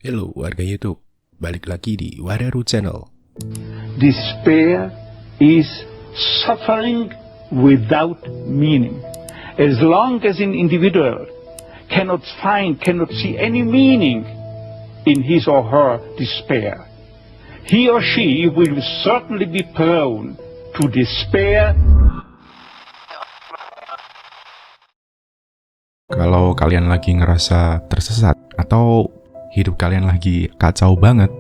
Halo warga YouTube, balik lagi di Wadaru Channel. Despair is suffering without meaning. As long as an individual cannot see any meaning in his or her despair, he or she will certainly be prone to despair. Kalau kalian lagi ngerasa tersesat atau hidup kalian lagi kacau banget,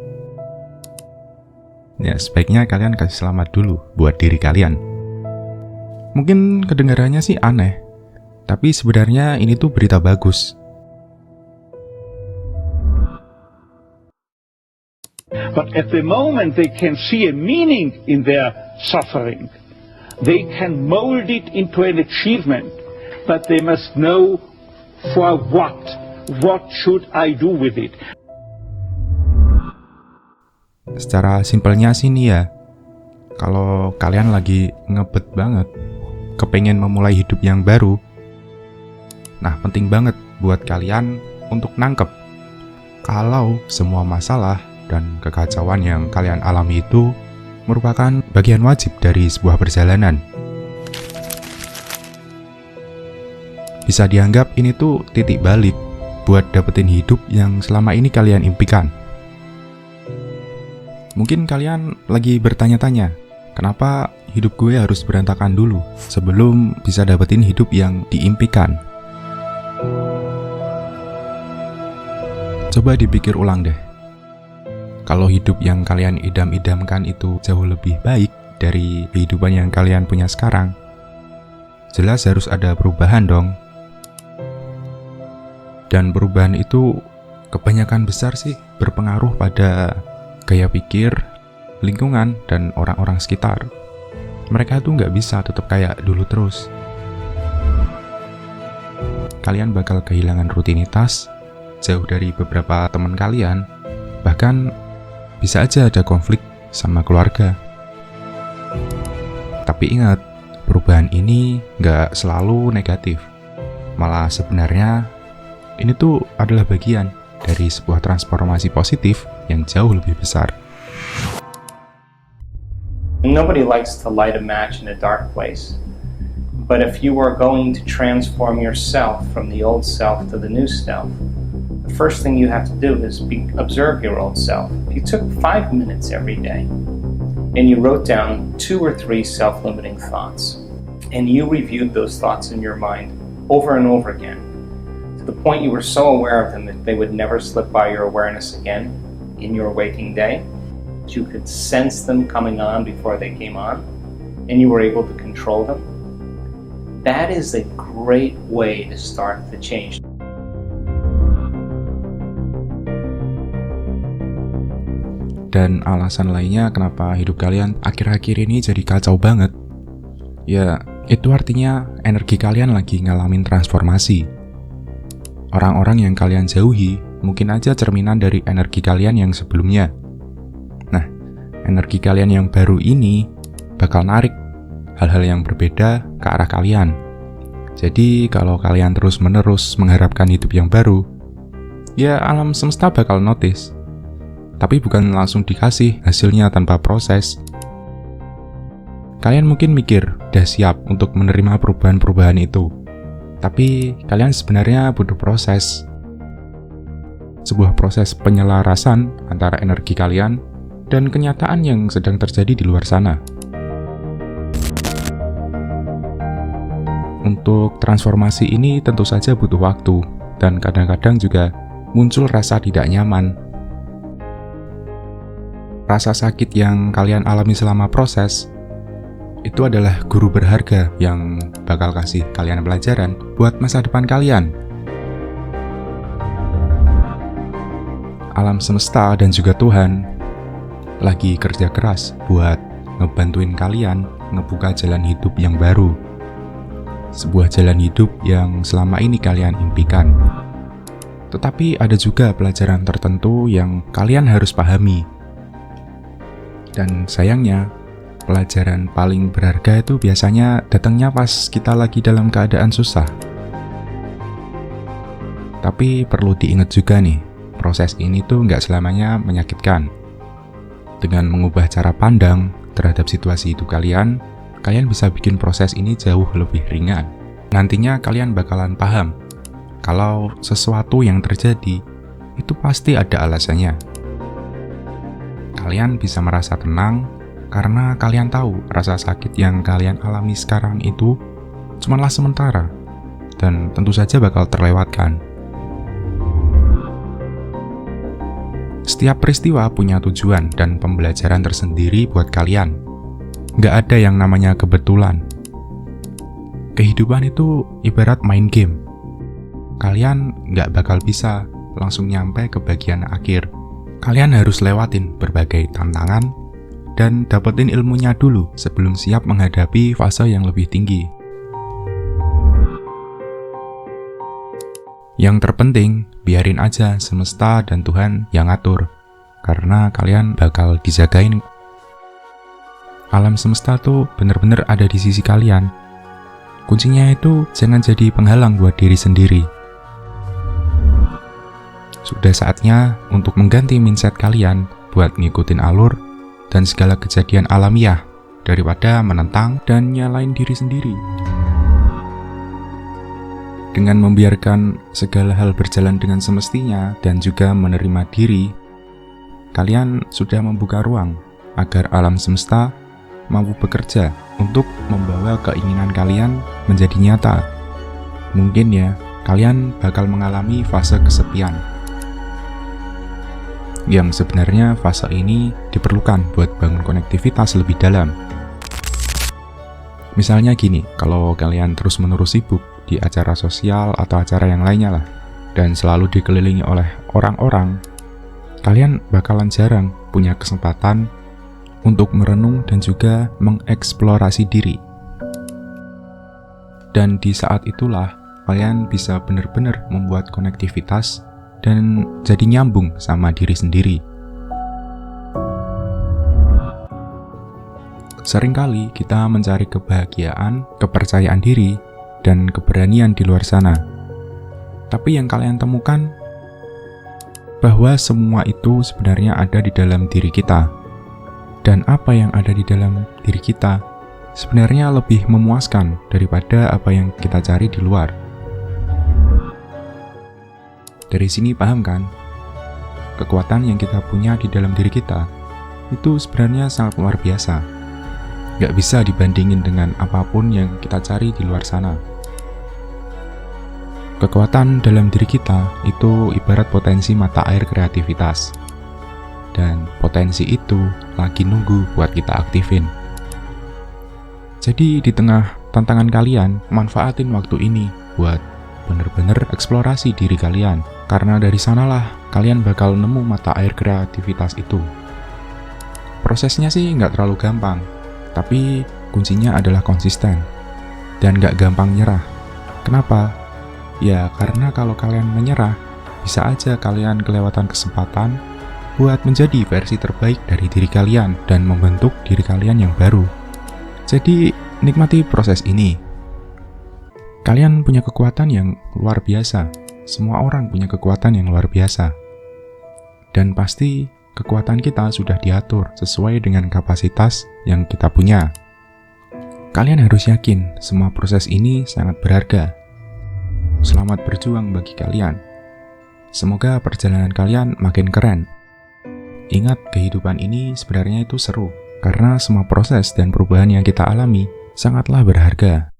ya sebaiknya kalian kasih selamat dulu buat diri kalian. Mungkin kedengarannya sih aneh, tapi sebenarnya ini tuh berita bagus. But at the moment they can see a meaning in their suffering. They can mold it into an achievement, but they must know for what. What should I do with it? Secara simpelnya sih nih ya, kalau kalian lagi ngebet banget, kepengen memulai hidup yang baru, nah penting banget buat kalian untuk nangkep kalau semua masalah dan kekacauan yang kalian alami itu merupakan bagian wajib dari sebuah perjalanan. Bisa dianggap ini tuh titik balik buat dapetin hidup yang selama ini kalian impikan. Mungkin kalian lagi bertanya-tanya, kenapa hidup gue harus berantakan dulu sebelum bisa dapetin hidup yang diimpikan? Coba dipikir ulang deh. Kalau hidup yang kalian idam-idamkan itu jauh lebih baik dari kehidupan yang kalian punya sekarang, jelas harus ada perubahan dong. Dan perubahan itu kebanyakan besar sih berpengaruh pada gaya pikir, lingkungan, dan orang-orang sekitar. Mereka tuh nggak bisa tetap kayak dulu terus. Kalian bakal kehilangan rutinitas, jauh dari beberapa teman kalian, bahkan bisa aja ada konflik sama keluarga. Tapi ingat, perubahan ini nggak selalu negatif. Malah sebenarnya ini tuh adalah bagian dari sebuah transformasi positif yang jauh lebih besar. Nobody likes to light a match in a dark place. But if you are going to transform yourself from the old self to the new self, the first thing you have to do is observe your old self. If you took 5 minutes every day and you wrote down 2 or 3 self-limiting thoughts and you reviewed those thoughts in your mind over and over again, the point you were so aware of them that they would never slip by your awareness again in your waking day, that you could sense them coming on before they came on, and you were able to control them. That is a great way to start the change. Dan alasan lainnya kenapa hidup kalian akhir-akhir ini jadi kacau banget, ya itu artinya energi kalian lagi ngalamin transformasi. Orang-orang yang kalian jauhi mungkin aja cerminan dari energi kalian yang sebelumnya. Nah, energi kalian yang baru ini bakal narik hal-hal yang berbeda ke arah kalian. Jadi, kalau kalian terus-menerus mengharapkan hidup yang baru, ya alam semesta bakal notice. Tapi bukan langsung dikasih hasilnya tanpa proses. Kalian mungkin mikir, udah siap untuk menerima perubahan-perubahan itu. Tapi kalian sebenarnya butuh proses. Sebuah proses penyelarasan antara energi kalian dan kenyataan yang sedang terjadi di luar sana. Untuk transformasi ini tentu saja butuh waktu, dan kadang-kadang juga muncul rasa tidak nyaman. Rasa sakit yang kalian alami selama proses itu adalah guru berharga yang bakal kasih kalian pelajaran buat masa depan kalian. Alam semesta dan juga Tuhan lagi kerja keras buat ngebantuin kalian ngebuka jalan hidup yang baru. Sebuah jalan hidup yang selama ini kalian impikan. Tetapi ada juga pelajaran tertentu yang kalian harus pahami. Dan sayangnya, pelajaran paling berharga itu biasanya datangnya pas kita lagi dalam keadaan susah. Tapi perlu diingat juga nih, proses ini tuh nggak selamanya menyakitkan. Dengan mengubah cara pandang terhadap situasi hidup kalian bisa bikin proses ini jauh lebih ringan. Nantinya kalian bakalan paham kalau sesuatu yang terjadi itu pasti ada alasannya. Kalian bisa merasa tenang karena kalian tahu rasa sakit yang kalian alami sekarang itu cumanlah sementara dan tentu saja bakal terlewatkan. Setiap peristiwa punya tujuan dan pembelajaran tersendiri buat kalian. Nggak ada yang namanya kebetulan. Kehidupan itu ibarat main game. Kalian nggak bakal bisa langsung nyampe ke bagian akhir. Kalian harus lewatin berbagai tantangan dan dapetin ilmunya dulu sebelum siap menghadapi fase yang lebih tinggi. Yang terpenting, biarin aja semesta dan Tuhan yang ngatur, karena kalian bakal dijagain. Alam semesta tuh bener-bener ada di sisi kalian. Kuncinya itu jangan jadi penghalang buat diri sendiri. Sudah saatnya untuk mengganti mindset kalian buat ngikutin alur dan segala kejadian alamiah daripada menentang dan nyalain diri sendiri. Dengan membiarkan segala hal berjalan dengan semestinya dan juga menerima diri, kalian sudah membuka ruang agar alam semesta mampu bekerja untuk membawa keinginan kalian menjadi nyata. Mungkin ya, kalian bakal mengalami fase kesepian. Yang sebenarnya fase ini diperlukan buat bangun konektivitas lebih dalam. Misalnya gini, kalau kalian terus-menerus sibuk di acara sosial atau acara yang lainnya lah, dan selalu dikelilingi oleh orang-orang, kalian bakalan jarang punya kesempatan untuk merenung dan juga mengeksplorasi diri. Dan di saat itulah, kalian bisa benar-benar membuat konektivitas dan jadi nyambung sama diri sendiri. Seringkali kita mencari kebahagiaan, kepercayaan diri, dan keberanian di luar sana. Tapi yang kalian temukan bahwa semua itu sebenarnya ada di dalam diri kita. Dan apa yang ada di dalam diri kita sebenarnya lebih memuaskan daripada apa yang kita cari di luar. Dari sini paham kan? Kekuatan yang kita punya di dalam diri kita itu sebenarnya sangat luar biasa. Gak bisa dibandingin dengan apapun yang kita cari di luar sana. Kekuatan dalam diri kita itu ibarat potensi mata air kreativitas. Dan potensi itu lagi nunggu buat kita aktifin. Jadi di tengah tantangan kalian, manfaatin waktu ini buat bener-bener eksplorasi diri kalian. Karena dari sanalah kalian bakal nemu mata air kreativitas itu. Prosesnya sih nggak terlalu gampang, tapi kuncinya adalah konsisten dan nggak gampang nyerah. Kenapa? Ya karena kalau kalian menyerah, bisa aja kalian kelewatan kesempatan buat menjadi versi terbaik dari diri kalian dan membentuk diri kalian yang baru. Jadi nikmati proses ini. Kalian punya kekuatan yang luar biasa. Semua orang punya kekuatan yang luar biasa. Dan pasti kekuatan kita sudah diatur sesuai dengan kapasitas yang kita punya. Kalian harus yakin semua proses ini sangat berharga. Selamat berjuang bagi kalian. Semoga perjalanan kalian makin keren. Ingat, kehidupan ini sebenarnya itu seru, karena semua proses dan perubahan yang kita alami sangatlah berharga.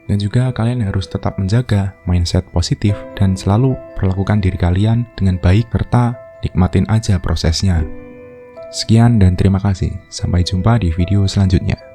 Dan juga kalian harus tetap menjaga mindset positif dan selalu perlakukan diri kalian dengan baik serta nikmatin aja prosesnya. Sekian dan terima kasih. Sampai jumpa di video selanjutnya.